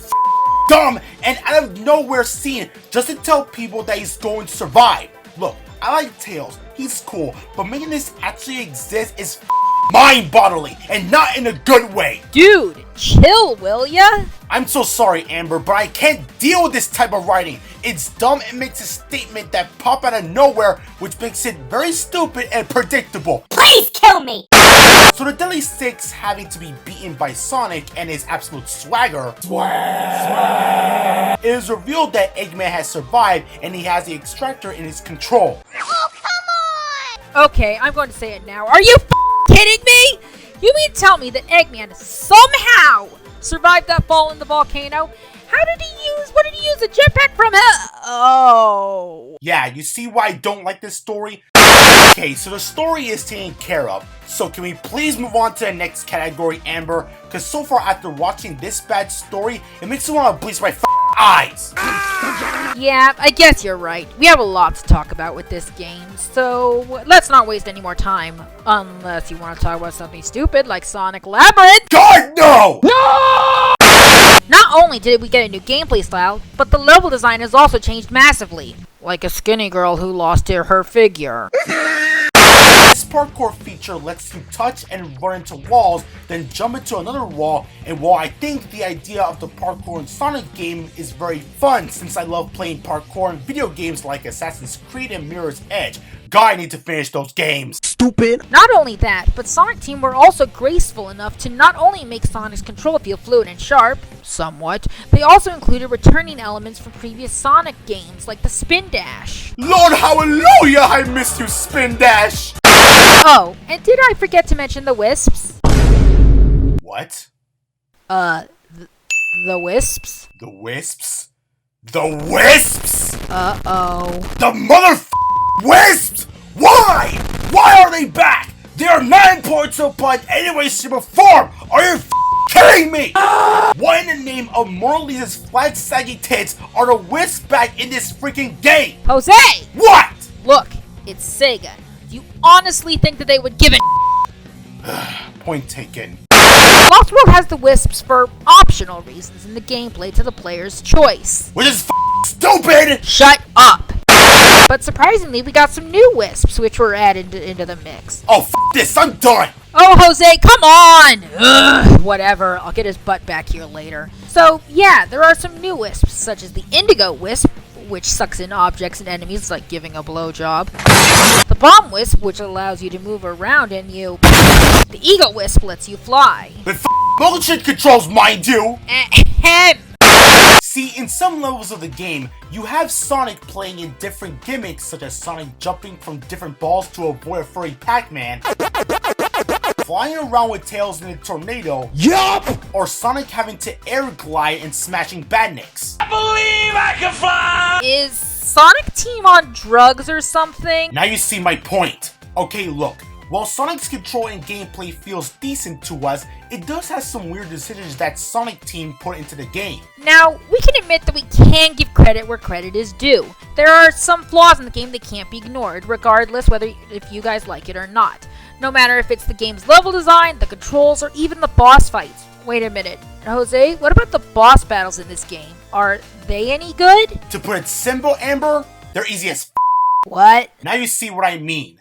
dumb and out of nowhere scene just to tell people that he's going to survive. Look, I like Tails, he's cool, but making this actually exist is mind-boggling and not in a good way. Dude, chill, will ya? I'm so sorry, Amber, but I can't deal with this type of writing. It's dumb and makes a statement that pop out of nowhere, which makes it very stupid and predictable. Please kill me! So the Deadly Six having to be beaten by Sonic and his absolute swagger, it is revealed that Eggman has survived and he has the extractor in his control. Oh, come on! Okay, I'm going to say it now. Are you kidding me? You mean to tell me that Eggman somehow survived that fall in the volcano? What did he use a jetpack from hell? Oh. Yeah, you see why I don't like this story? Okay, so the story is taken care of. So can we please move on to the next category, Amber? Because so far after watching this bad story, it makes me want to bleach my eyes. Yeah, I guess you're right. We have a lot to talk about with this game, so let's not waste any more time. Unless you want to talk about something stupid like Sonic Labyrinth. God, no! No! Not only did we get a new gameplay style, but the level design has also changed massively. Like a skinny girl who lost her figure. This parkour feature lets you touch and run into walls, then jump into another wall, and while I think the idea of the parkour in Sonic game is very fun since I love playing parkour in video games like Assassin's Creed and Mirror's Edge. God, I need to finish those games. Stupid. Not only that, but Sonic Team were also graceful enough to not only make Sonic's control feel fluid and sharp, somewhat, they also included returning elements from previous Sonic games like the Spin Dash. Lord, hallelujah, I missed you, Spin Dash! Oh, and did I forget to mention the Wisps? What? The Wisps? The Wisps? The Wisps? Uh-oh. The Wisps! Why? Why are they back? They are 9 points apart in any way, shape, or form! Are you kidding me? Why in the name of Mona Lisa's flat saggy tits are the Wisps back in this freaking game? Jose! What? Look, it's Sega. Do you honestly think that they would give it? Point taken. Lost World has the Wisps for optional reasons in the gameplay to the player's choice. Which is stupid! Shut up! But surprisingly, we got some new Wisps which were added into the mix. Oh, this, I'm done! Oh, Jose, come on! Ugh, whatever, I'll get his butt back here later. So, yeah, there are some new Wisps, such as the Indigo Wisp, which sucks in objects and enemies like giving a blowjob. The Bomb Wisp, which allows you to move around and you... The Eagle Wisp lets you fly. With motion controls, mind you! Ahem. See, in some levels of the game, you have Sonic playing in different gimmicks, such as Sonic jumping from different balls to avoid a furry Pac-Man, flying around with Tails in a tornado, Yup! or Sonic having to air glide and smashing badniks. I believe I can fly! Is Sonic Team on drugs or something? Now you see my point. Okay, look, While Sonic's control and gameplay feels decent to us, it does have some weird decisions that Sonic Team put into the game. Now, we can admit that we can give credit where credit is due. There are some flaws in the game that can't be ignored, regardless if you guys like it or not. No matter if it's the game's level design, the controls, or even the boss fights. Wait a minute, Jose, what about the boss battles in this game? Are they any good? To put it simple, Amber, they're easy as What? Now you see what I mean.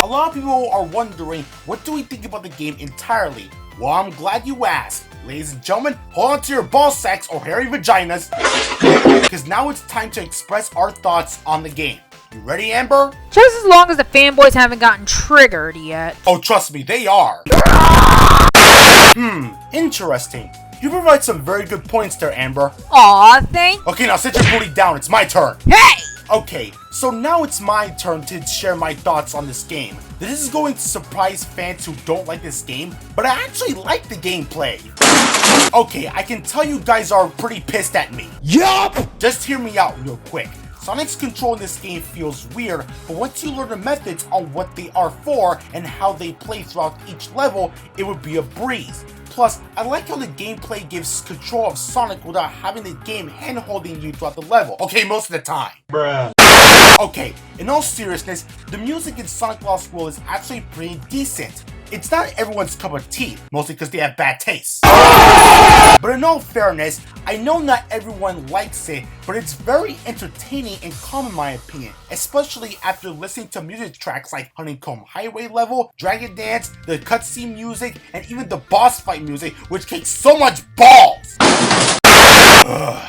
A lot of people are wondering, what do we think about the game entirely? Well, I'm glad you asked. Ladies and gentlemen, hold on to your ball sacks or hairy vaginas, because now it's time to express our thoughts on the game. You ready, Amber? Just as long as the fanboys haven't gotten triggered yet. Oh, trust me, they are. Interesting. You provide some very good points there, Amber. Aw, thank. Okay, now sit your booty down, it's my turn. Hey! Okay, so now it's my turn to share my thoughts on this game. This is going to surprise fans who don't like this game, but I actually like the gameplay. Okay, I can tell you guys are pretty pissed at me. Yup! Just hear me out real quick. Sonic's control in this game feels weird, but once you learn the methods on what they are for and how they play throughout each level, it would be a breeze. Plus, I like how the gameplay gives control of Sonic without having the game hand-holding you throughout the level. Okay, most of the time. Bruh. Okay, in all seriousness, the music in Sonic Lost World is actually pretty decent. It's not everyone's cup of tea, mostly because they have bad taste. But in all fairness, I know not everyone likes it, but it's very entertaining and calm in my opinion, especially after listening to music tracks like Honeycomb Highway Level, Dragon Dance, the cutscene music, and even the boss fight music, which kicks so much balls! Ugh.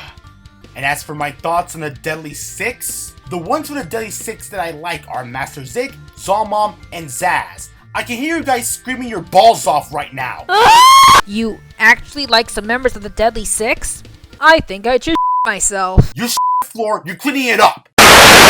And as for my thoughts on the Deadly Six, the ones with the Deadly Six that I like are Master Zig, Zalmom, and Zaz. I can hear you guys screaming your balls off right now. You actually like some members of the Deadly Six? I think I just myself. You floor, you're cleaning it up.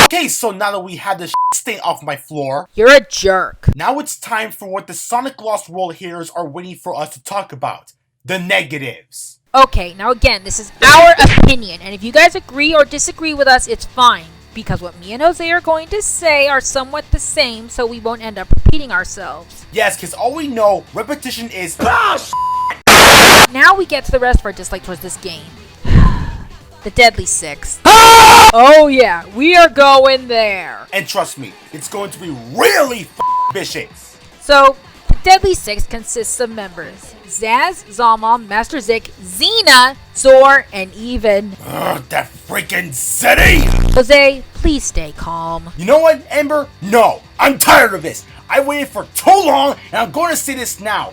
Okay, so now that we have the stain off my floor, You're a jerk. now it's time for what the Sonic Lost World haters are waiting for us to talk about. The negatives. Okay, now again, this is our opinion, and if you guys agree or disagree with us, it's fine. Because what me and Jose are going to say are somewhat the same, so we won't end up repeating ourselves. Yes, because all we know, repetition is Now we get to the rest of our dislike towards this game. The Deadly Six. Oh yeah, we are going there. and trust me, it's going to be really vicious. So, the Deadly Six consists of members Zaz, Zalmom, Master Zik, Xena, Zor, and even Ugh, that freaking city! Jose. Please stay calm. You know what, Amber? No, I'm tired of this. I waited for too long, and I'm going to say this now.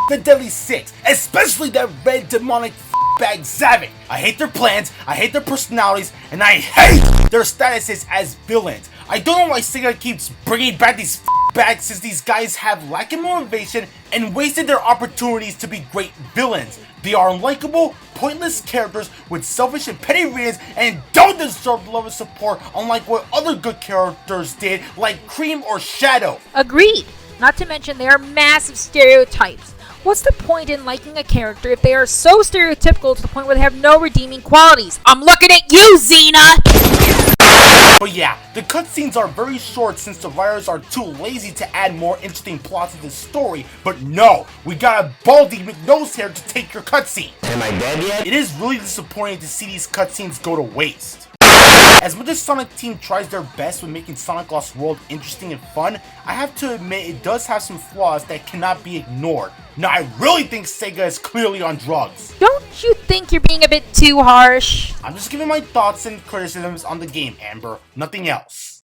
The Deadly Six, especially that red demonic bag Zavik. I hate their plans, I hate their personalities, and I hate their statuses as villains. I don't know why Sega keeps bringing back these bags since these guys have lacking motivation and wasted their opportunities to be great villains. They are unlikable, pointless characters with selfish and petty reasons and don't deserve love and support unlike what other good characters did like Cream or Shadow. Agreed. Not to mention they are massive stereotypes. What's the point in liking a character if they are so stereotypical to the point where they have no redeeming qualities? I'm looking at you, Xena! But yeah, the cutscenes are very short since the writers are too lazy to add more interesting plots to the story, but no, we got a Baldy McNose here to take your cutscene. Am I dead yet? It is really disappointing to see these cutscenes go to waste. As much as Sonic Team tries their best with making Sonic Lost World interesting and fun, I have to admit it does have some flaws that cannot be ignored. Now I really think Sega is clearly on drugs. Don't you think you're being a bit too harsh? I'm just giving my thoughts and criticisms on the game, Amber, nothing else.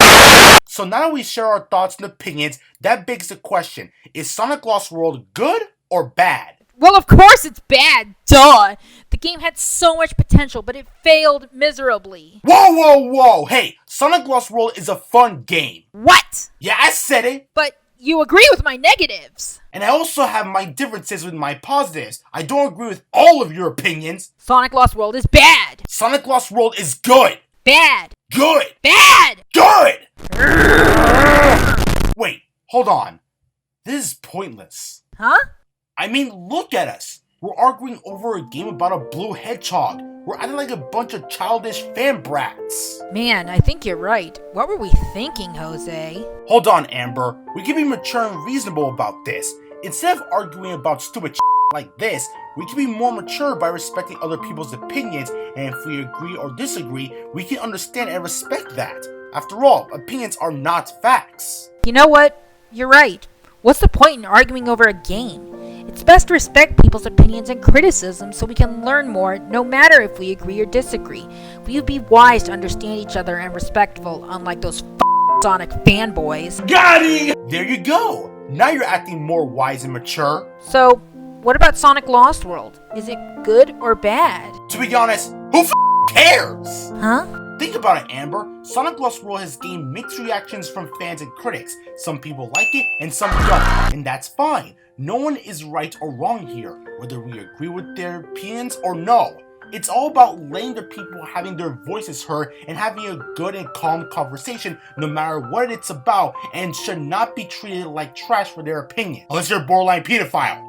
So now that we share our thoughts and opinions, that begs the question, is Sonic Lost World good or bad? Well, of course it's bad. Duh. The game had so much potential, but it failed miserably. Whoa, whoa, whoa! Hey, Sonic Lost World is a fun game. What? Yeah, I said it. But you agree with my negatives. And I also have my differences with my positives. I don't agree with all of your opinions. Sonic Lost World is bad. Sonic Lost World is good. Bad. Good. Bad. Good! Wait, hold on. This is pointless. Huh? I mean, look at us. We're arguing over a game about a blue hedgehog. We're acting like a bunch of childish fan brats. Man, I think you're right. What were we thinking, Jose? Hold on, Amber. We can be mature and reasonable about this. Instead of arguing about stupid like this, we can be more mature by respecting other people's opinions, and if we agree or disagree, we can understand and respect that. After all, opinions are not facts. You know what? You're right. What's the point in arguing over a game? It's best to respect people's opinions and criticisms so we can learn more, no matter if we agree or disagree. We would be wise to understand each other and respectful, unlike those Sonic fanboys. Got him! There you go. Now you're acting more wise and mature. So, what about Sonic Lost World? Is it good or bad? To be honest, who cares? Huh? Think about it, Amber. Sonic Lost World has gained mixed reactions from fans and critics. Some people like it and some don't, and that's fine. No one is right or wrong here, whether we agree with their opinions or no. It's all about letting the people having their voices heard and having a good and calm conversation no matter what it's about, and should not be treated like trash for their opinion, unless you're a borderline pedophile.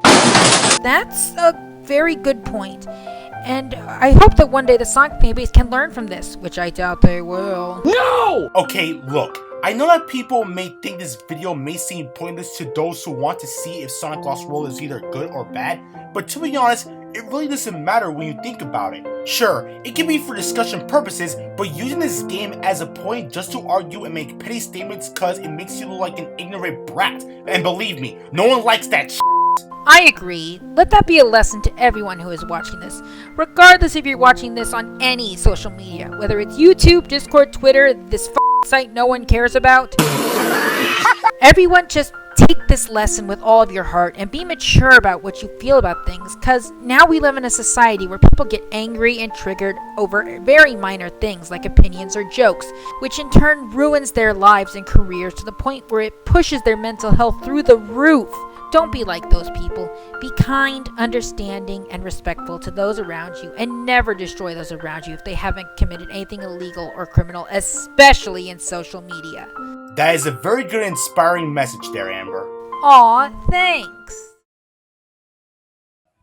That's a very good point. And I hope that one day the Sonic fanbase can learn from this, which I doubt they will. No! Okay, look. I know that people may think this video may seem pointless to those who want to see if Sonic Lost World is either good or bad, but to be honest, it really doesn't matter when you think about it. Sure, it can be for discussion purposes, but using this game as a point just to argue and make petty statements cause it makes you look like an ignorant brat. And believe me, no one likes that shit. I agree. Let that be a lesson to everyone who is watching this, regardless if you're watching this on any social media, whether it's YouTube, Discord, Twitter, this site no one cares about. Everyone just take this lesson with all of your heart and be mature about what you feel about things, because now we live in a society where people get angry and triggered over very minor things like opinions or jokes, which in turn ruins their lives and careers to the point where it pushes their mental health through the roof. Don't be like those people. Be kind, understanding, and respectful to those around you, and never destroy those around you if they haven't committed anything illegal or criminal, especially in social media. That is a very good inspiring message there, Amber. Aw, thanks.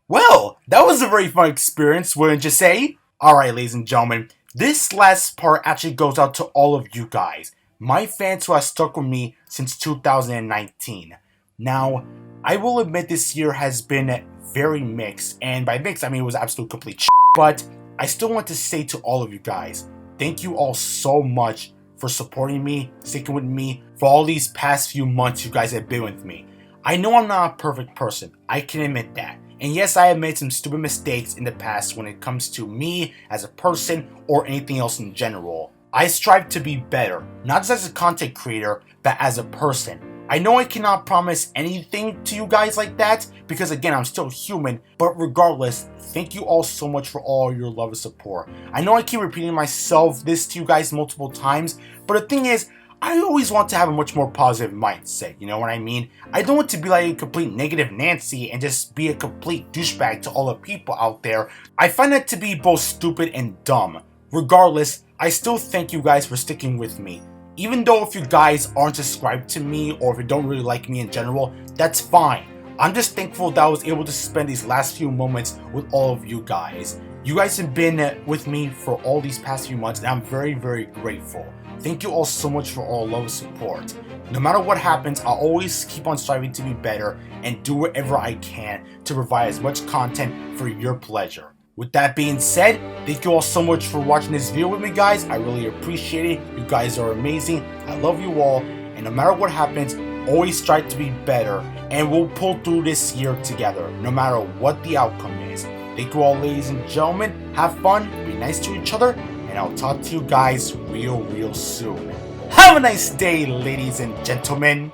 Well, that was a very fun experience, wouldn't you say? Alright, ladies and gentlemen, this last part actually goes out to all of you guys, my fans who have stuck with me since 2019. Now, I will admit this year has been very mixed, and by mixed I mean it was absolute complete shit, but I still want to say to all of you guys, thank you all so much for supporting me, sticking with me, for all these past few months you guys have been with me. I know I'm not a perfect person, I can admit that, and yes, I have made some stupid mistakes in the past when it comes to me as a person or anything else in general. I strive to be better, not just as a content creator, but as a person. I know I cannot promise anything to you guys like that, because again, I'm still human, but regardless, thank you all so much for all your love and support. I know I keep repeating myself this to you guys multiple times, but the thing is, I always want to have a much more positive mindset, you know what I mean? I don't want to be like a complete negative Nancy and just be a complete douchebag to all the people out there. I find that to be both stupid and dumb. Regardless, I still thank you guys for sticking with me. Even though if you guys aren't subscribed to me or if you don't really like me in general, that's fine. I'm just thankful that I was able to spend these last few moments with all of you guys. You guys have been with me for all these past few months and I'm very, very grateful. Thank you all so much for all love and support. No matter what happens, I'll always keep on striving to be better and do whatever I can to provide as much content for your pleasure. With that being said, thank you all so much for watching this video with me, guys. I really appreciate it. You guys are amazing. I love you all. And no matter what happens, always strive to be better. And we'll pull through this year together, no matter what the outcome is. Thank you all, ladies and gentlemen. Have fun, be nice to each other, and I'll talk to you guys real soon. Have a nice day, ladies and gentlemen.